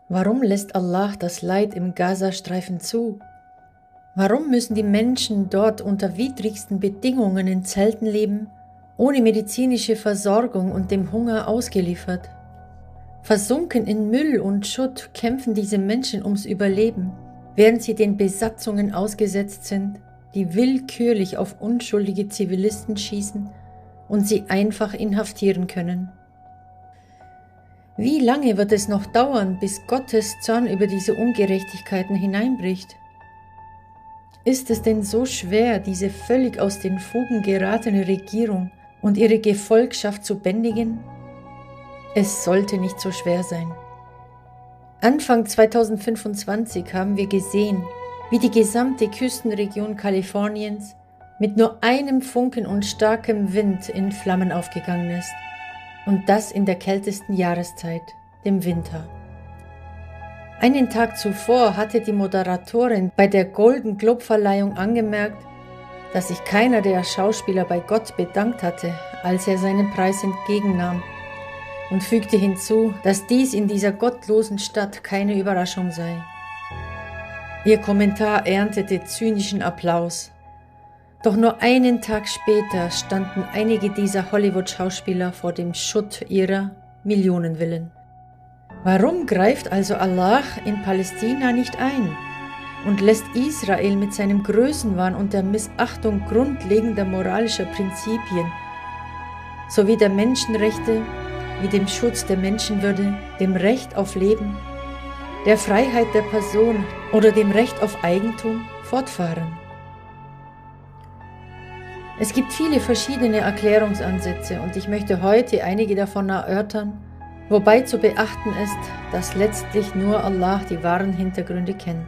Warum lässt Allah das Leid im Gazastreifen zu? Warum müssen die Menschen dort unter widrigsten Bedingungen in Zelten leben, ohne medizinische Versorgung und dem Hunger ausgeliefert? Versunken in Müll und Schutt kämpfen diese Menschen ums Überleben, während sie den Besatzungen ausgesetzt sind, die willkürlich auf unschuldige Zivilisten schießen und sie einfach inhaftieren können. Wie lange wird es noch dauern, bis Gottes Zorn über diese Ungerechtigkeiten hineinbricht? Ist es denn so schwer, diese völlig aus den Fugen geratene Regierung und ihre Gefolgschaft zu bändigen? Es sollte nicht so schwer sein. Anfang 2025 haben wir gesehen, wie die gesamte Küstenregion Kaliforniens mit nur einem Funken und starkem Wind in Flammen aufgegangen ist. Und das in der kältesten Jahreszeit, dem Winter. Einen Tag zuvor hatte die Moderatorin bei der Golden Globe-Verleihung angemerkt, dass sich keiner der Schauspieler bei Gott bedankt hatte, als er seinen Preis entgegennahm, und fügte hinzu, dass dies in dieser gottlosen Stadt keine Überraschung sei. Ihr Kommentar erntete zynischen Applaus. Doch nur einen Tag später standen einige dieser Hollywood-Schauspieler vor dem Schutt ihrer Millionenvillen. Warum greift also Allah in Palästina nicht ein und lässt Israel mit seinem Größenwahn und der Missachtung grundlegender moralischer Prinzipien sowie der Menschenrechte wie dem Schutz der Menschenwürde, dem Recht auf Leben, der Freiheit der Person oder dem Recht auf Eigentum fortfahren? Es gibt viele verschiedene Erklärungsansätze und ich möchte heute einige davon erörtern, wobei zu beachten ist, dass letztlich nur Allah die wahren Hintergründe kennt.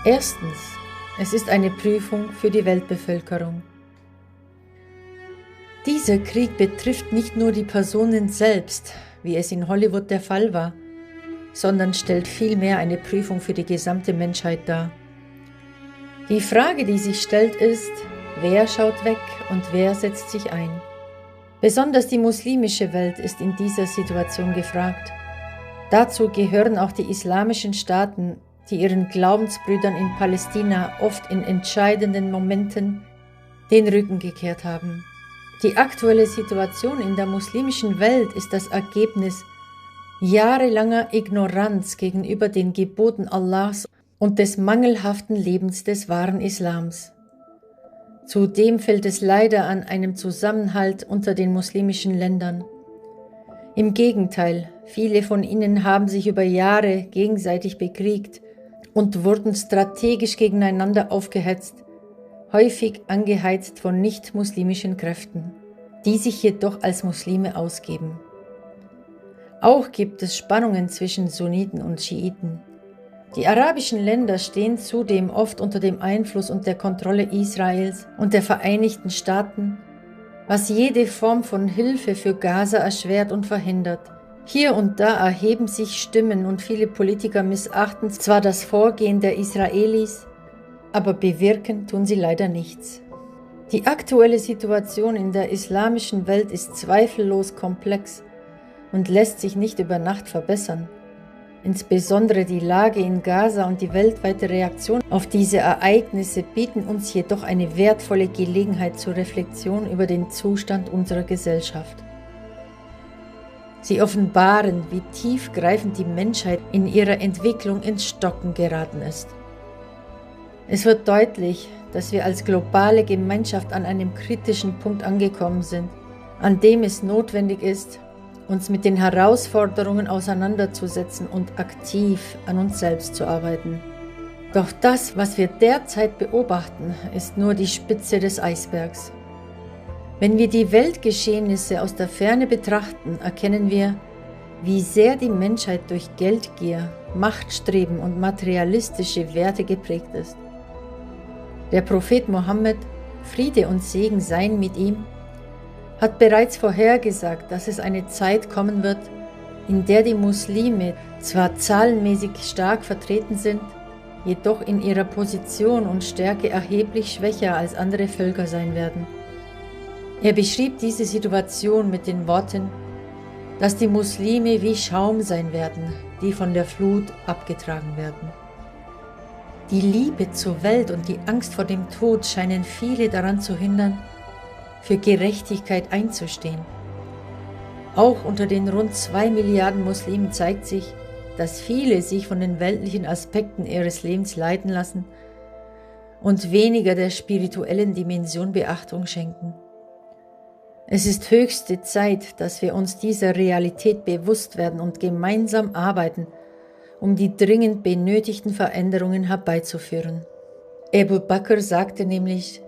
Erstens, es ist eine Prüfung für die Weltbevölkerung. Dieser Krieg betrifft nicht nur die Personen selbst, wie es in Hollywood der Fall war, sondern stellt vielmehr eine Prüfung für die gesamte Menschheit dar. Die Frage, die sich stellt, ist, wer schaut weg und wer setzt sich ein? Besonders die muslimische Welt ist in dieser Situation gefragt. Dazu gehören auch die islamischen Staaten, die ihren Glaubensbrüdern in Palästina oft in entscheidenden Momenten den Rücken gekehrt haben. Die aktuelle Situation in der muslimischen Welt ist das Ergebnis jahrelanger Ignoranz gegenüber den Geboten Allahs und des mangelhaften Lebens des wahren Islams. Zudem fehlt es leider an einem Zusammenhalt unter den muslimischen Ländern. Im Gegenteil, viele von ihnen haben sich über Jahre gegenseitig bekriegt und wurden strategisch gegeneinander aufgehetzt, häufig angeheizt von nicht-muslimischen Kräften, die sich jedoch als Muslime ausgeben. Auch gibt es Spannungen zwischen Sunniten und Schiiten. Die arabischen Länder stehen zudem oft unter dem Einfluss und der Kontrolle Israels und der Vereinigten Staaten, was jede Form von Hilfe für Gaza erschwert und verhindert. Hier und da erheben sich Stimmen und viele Politiker missachten zwar das Vorgehen der Israelis, aber bewirken tun sie leider nichts. Die aktuelle Situation in der islamischen Welt ist zweifellos komplex und lässt sich nicht über Nacht verbessern. Insbesondere die Lage in Gaza und die weltweite Reaktion auf diese Ereignisse bieten uns jedoch eine wertvolle Gelegenheit zur Reflexion über den Zustand unserer Gesellschaft. Sie offenbaren, wie tiefgreifend die Menschheit in ihrer Entwicklung ins Stocken geraten ist. Es wird deutlich, dass wir als globale Gemeinschaft an einem kritischen Punkt angekommen sind, an dem es notwendig ist, uns mit den Herausforderungen auseinanderzusetzen und aktiv an uns selbst zu arbeiten. Doch das, was wir derzeit beobachten, ist nur die Spitze des Eisbergs. Wenn wir die Weltgeschehnisse aus der Ferne betrachten, erkennen wir, wie sehr die Menschheit durch Geldgier, Machtstreben und materialistische Werte geprägt ist. Der Prophet Mohammed, Friede und Segen seien mit ihm, hat bereits vorhergesagt, dass es eine Zeit kommen wird, in der die Muslime zwar zahlenmäßig stark vertreten sind, jedoch in ihrer Position und Stärke erheblich schwächer als andere Völker sein werden. Er beschrieb diese Situation mit den Worten: dass die Muslime wie Schaum sein werden, die von der Flut abgetragen werden. Die Liebe zur Welt und die Angst vor dem Tod scheinen viele daran zu hindern, für Gerechtigkeit einzustehen. Auch unter den rund 2 Milliarden Muslimen zeigt sich, dass viele sich von den weltlichen Aspekten ihres Lebens leiten lassen und weniger der spirituellen Dimension Beachtung schenken. Es ist höchste Zeit, dass wir uns dieser Realität bewusst werden und gemeinsam arbeiten, um die dringend benötigten Veränderungen herbeizuführen. Abu Bakr sagte nämlich: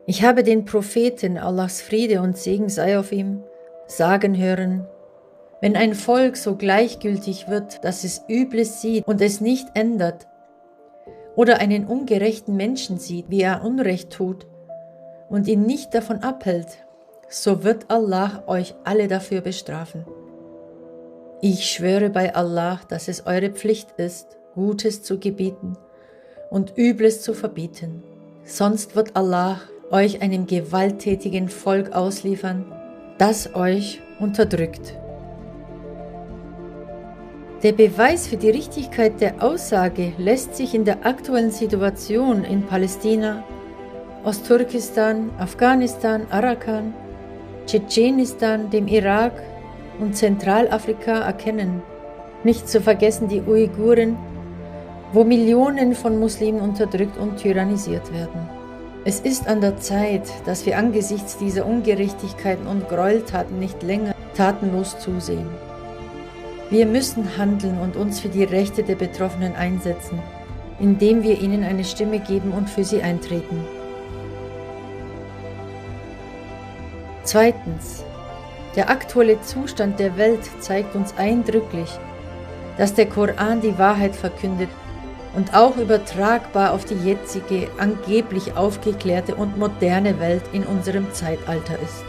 Ich habe den Propheten, Allahs Friede und Segen sei auf ihm, sagen hören: Wenn ein Volk so gleichgültig wird, dass es Übles sieht und es nicht ändert, oder einen ungerechten Menschen sieht, wie er Unrecht tut, und ihn nicht davon abhält, so wird Allah euch alle dafür bestrafen. Ich schwöre bei Allah, dass es eure Pflicht ist, Gutes zu gebieten und Übles zu verbieten. Sonst wird Allah euch einem gewalttätigen Volk ausliefern, das euch unterdrückt. Der Beweis für die Richtigkeit der Aussage lässt sich in der aktuellen Situation in Palästina, Ostturkestan, Afghanistan, Arakan, Tschetschenistan, dem Irak und Zentralafrika erkennen. Nicht zu vergessen die Uiguren, wo Millionen von Muslimen unterdrückt und tyrannisiert werden. Es ist an der Zeit, dass wir angesichts dieser Ungerechtigkeiten und Gräueltaten nicht länger tatenlos zusehen. Wir müssen handeln und uns für die Rechte der Betroffenen einsetzen, indem wir ihnen eine Stimme geben und für sie eintreten. Zweitens. Der aktuelle Zustand der Welt zeigt uns eindrücklich, dass der Koran die Wahrheit verkündet und auch übertragbar auf die jetzige, angeblich aufgeklärte und moderne Welt in unserem Zeitalter ist.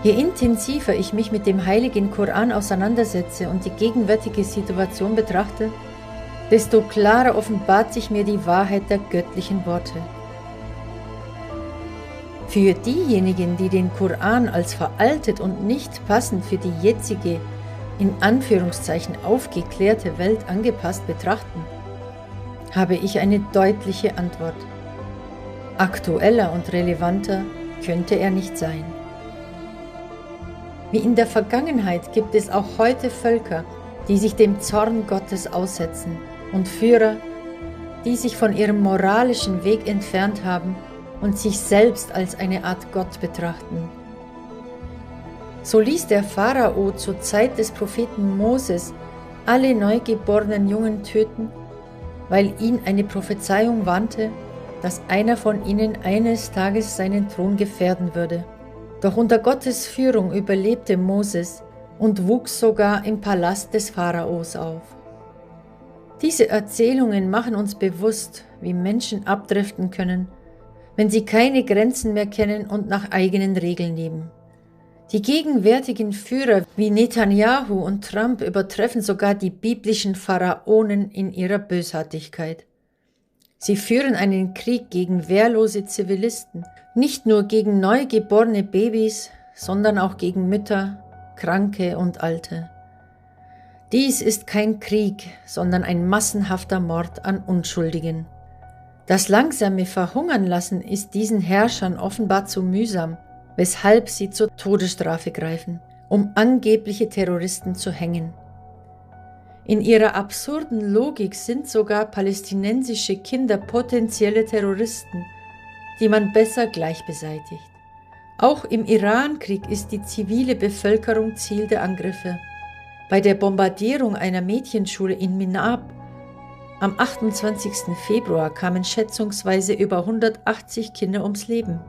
Je intensiver ich mich mit dem heiligen Koran auseinandersetze und die gegenwärtige Situation betrachte, desto klarer offenbart sich mir die Wahrheit der göttlichen Worte. Für diejenigen, die den Koran als veraltet und nicht passend für die jetzige, in Anführungszeichen aufgeklärte Welt angepasst betrachten, habe ich eine deutliche Antwort. Aktueller und relevanter könnte er nicht sein. Wie in der Vergangenheit gibt es auch heute Völker, die sich dem Zorn Gottes aussetzen und Führer, die sich von ihrem moralischen Weg entfernt haben und sich selbst als eine Art Gott betrachten. So ließ der Pharao zur Zeit des Propheten Moses alle neugeborenen Jungen töten, weil ihn eine Prophezeiung warnte, dass einer von ihnen eines Tages seinen Thron gefährden würde. Doch unter Gottes Führung überlebte Moses und wuchs sogar im Palast des Pharaos auf. Diese Erzählungen machen uns bewusst, wie Menschen abdriften können, wenn sie keine Grenzen mehr kennen und nach eigenen Regeln leben. Die gegenwärtigen Führer wie Netanyahu und Trump übertreffen sogar die biblischen Pharaonen in ihrer Bösartigkeit. Sie führen einen Krieg gegen wehrlose Zivilisten, nicht nur gegen neugeborene Babys, sondern auch gegen Mütter, Kranke und Alte. Dies ist kein Krieg, sondern ein massenhafter Mord an Unschuldigen. Das langsame Verhungern-Lassen ist diesen Herrschern offenbar zu mühsam, weshalb sie zur Todesstrafe greifen, um angebliche Terroristen zu hängen. In ihrer absurden Logik sind sogar palästinensische Kinder potenzielle Terroristen, die man besser gleich beseitigt. Auch im Irankrieg ist die zivile Bevölkerung Ziel der Angriffe. Bei der Bombardierung einer Mädchenschule in Minab am 28. Februar kamen schätzungsweise über 180 Kinder ums Leben.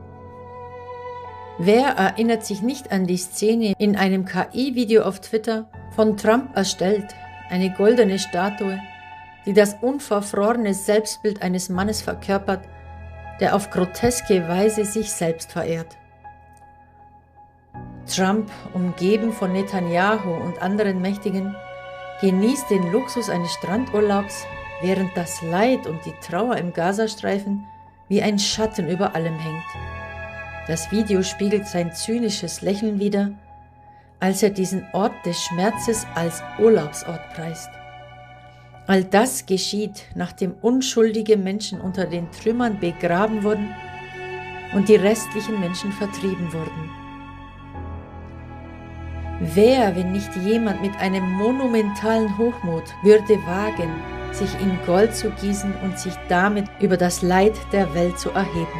Wer erinnert sich nicht an die Szene in einem KI-Video auf Twitter, von Trump erstellt, eine goldene Statue, die das unverfrorene Selbstbild eines Mannes verkörpert, der auf groteske Weise sich selbst verehrt. Trump, umgeben von Netanyahu und anderen Mächtigen, genießt den Luxus eines Strandurlaubs, während das Leid und die Trauer im Gazastreifen wie ein Schatten über allem hängt. Das Video spiegelt sein zynisches Lächeln wider, als er diesen Ort des Schmerzes als Urlaubsort preist. All das geschieht, nachdem unschuldige Menschen unter den Trümmern begraben wurden und die restlichen Menschen vertrieben wurden. Wer, wenn nicht jemand mit einem monumentalen Hochmut, würde wagen, sich in Gold zu gießen und sich damit über das Leid der Welt zu erheben?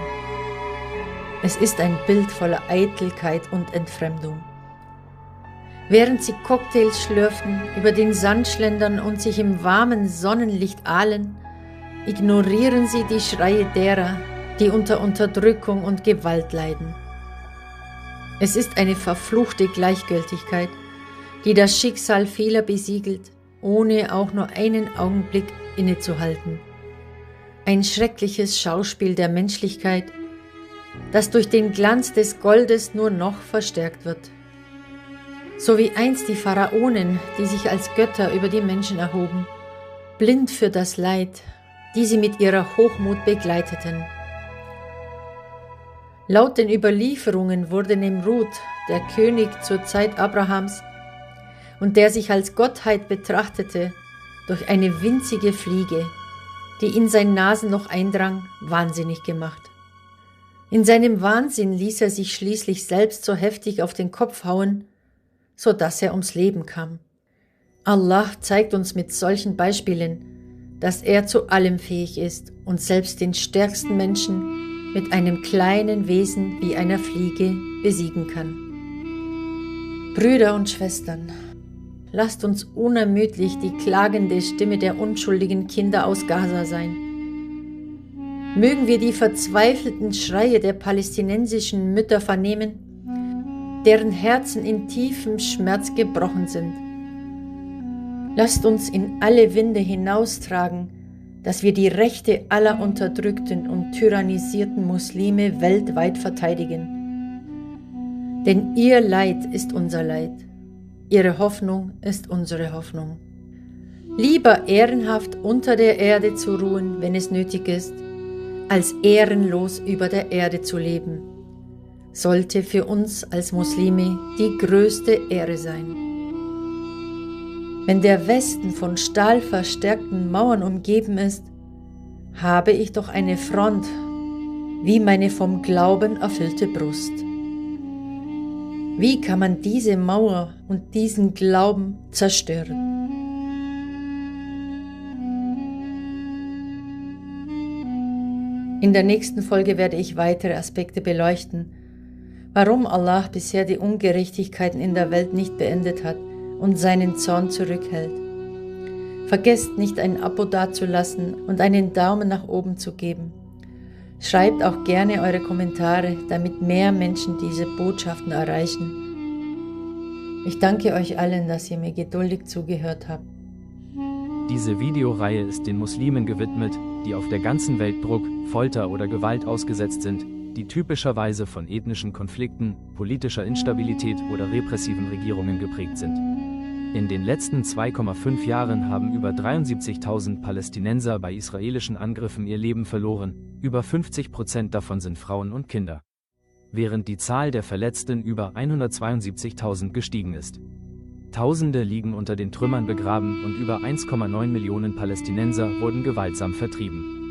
Es ist ein Bild voller Eitelkeit und Entfremdung. Während sie Cocktails schlürfen, über den Sand schlendern und sich im warmen Sonnenlicht ahlen, ignorieren sie die Schreie derer, die unter Unterdrückung und Gewalt leiden. Es ist eine verfluchte Gleichgültigkeit, die das Schicksal vieler besiegelt, ohne auch nur einen Augenblick innezuhalten. Ein schreckliches Schauspiel der Menschlichkeit, das durch den Glanz des Goldes nur noch verstärkt wird. So wie einst die Pharaonen, die sich als Götter über die Menschen erhoben, blind für das Leid, die sie mit ihrer Hochmut begleiteten. Laut den Überlieferungen wurde Nimrud, der König zur Zeit Abrahams und der sich als Gottheit betrachtete, durch eine winzige Fliege, die in sein Nasenloch eindrang, wahnsinnig gemacht. In seinem Wahnsinn ließ er sich schließlich selbst so heftig auf den Kopf hauen, so dass er ums Leben kam. Allah zeigt uns mit solchen Beispielen, dass er zu allem fähig ist und selbst den stärksten Menschen mit einem kleinen Wesen wie einer Fliege besiegen kann. Brüder und Schwestern, lasst uns unermüdlich die klagende Stimme der unschuldigen Kinder aus Gaza sein. Mögen wir die verzweifelten Schreie der palästinensischen Mütter vernehmen, deren Herzen in tiefem Schmerz gebrochen sind. Lasst uns in alle Winde hinaustragen, dass wir die Rechte aller unterdrückten und tyrannisierten Muslime weltweit verteidigen. Denn ihr Leid ist unser Leid, ihre Hoffnung ist unsere Hoffnung. Lieber ehrenhaft unter der Erde zu ruhen, wenn es nötig ist, als ehrenlos über der Erde zu leben, sollte für uns als Muslime die größte Ehre sein. Wenn der Westen von stahlverstärkten Mauern umgeben ist, habe ich doch eine Front, wie meine vom Glauben erfüllte Brust. Wie kann man diese Mauer und diesen Glauben zerstören? In der nächsten Folge werde ich weitere Aspekte beleuchten, warum Allah bisher die Ungerechtigkeiten in der Welt nicht beendet hat und seinen Zorn zurückhält. Vergesst nicht, ein Abo dazulassen und einen Daumen nach oben zu geben. Schreibt auch gerne eure Kommentare, damit mehr Menschen diese Botschaften erreichen. Ich danke euch allen, dass ihr mir geduldig zugehört habt. Diese Videoreihe ist den Muslimen gewidmet, die auf der ganzen Welt Druck, Folter oder Gewalt ausgesetzt sind, die typischerweise von ethnischen Konflikten, politischer Instabilität oder repressiven Regierungen geprägt sind. In den letzten 2,5 Jahren haben über 73.000 Palästinenser bei israelischen Angriffen ihr Leben verloren, über 50% davon sind Frauen und Kinder. Während die Zahl der Verletzten über 172.000 gestiegen ist. Tausende liegen unter den Trümmern begraben und über 1,9 Millionen Palästinenser wurden gewaltsam vertrieben.